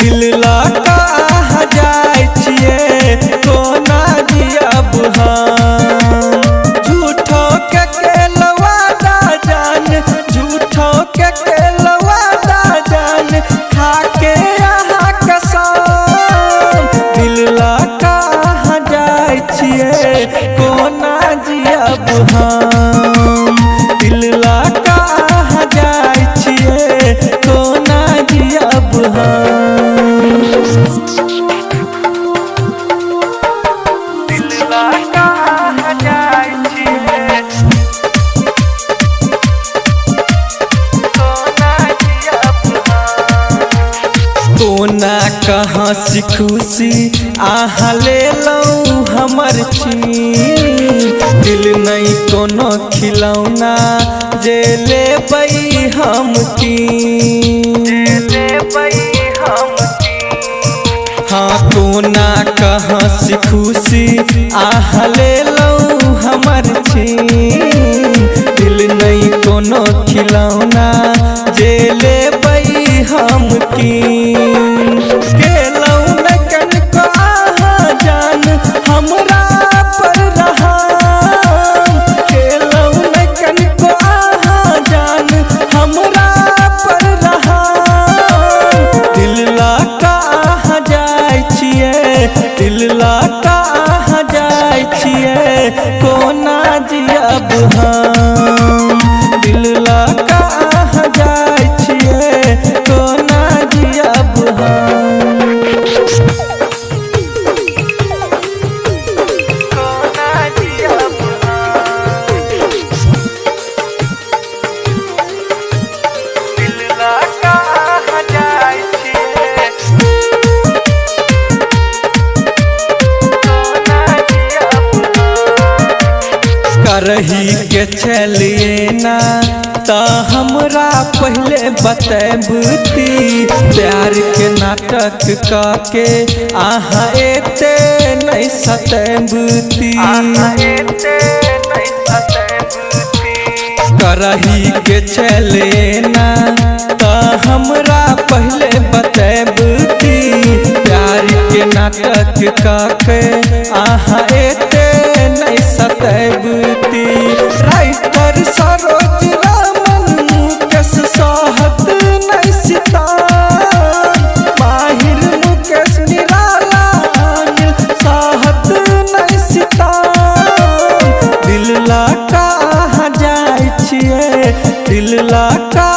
दिल लगा जाय छिए कोना जियब हम। झूठो के केलवा दा जान, झूठो के केलवा दा जान, खाके यहाँ कसम। दिल लगा जाय छिए कोना जियब हम। दिल लगा जाय छिए कोना जियब हम। दिल लगा जाय छिए कोना जियब हम। कोना कहाँ सी खुशी आहा ले लऊं हमर चीन। दिल नहीं कोनो खिलौना जे लेबै हम की। हाँ कोना कहाँ से खुशी आहा ले लऊं हमर छीन। दिल नहीं कोनो खिलौना जे लेबै हम की। गेलऊं न कनको आहा जान हमरा पर रहम। गेलऊं न कनको आहा जान हमरा पर रहम। दिल लगा जाय छिए, दिल लगा जाय छिए कोना जियब हम। दिल लगा जाय छिए कोना जियब हम। कोना जियब हम। दिल लगा जाय छिए करही के चलिए ना ता हमरा पहले बतैबती। प्यार के नाटक काके आहा एते नहीं सतैबती। करही के चलिए ना ता हमरा पहले बतैबती। प्यार के नाटक काके आहा एते नहीं सतैबती। राइटर सरोज रामन मुकेश साहत नहीं सितार। माहिर मुकेश निराला अनिल साहत नहीं सितार। दिल लगा जाय छिए, दिल लगा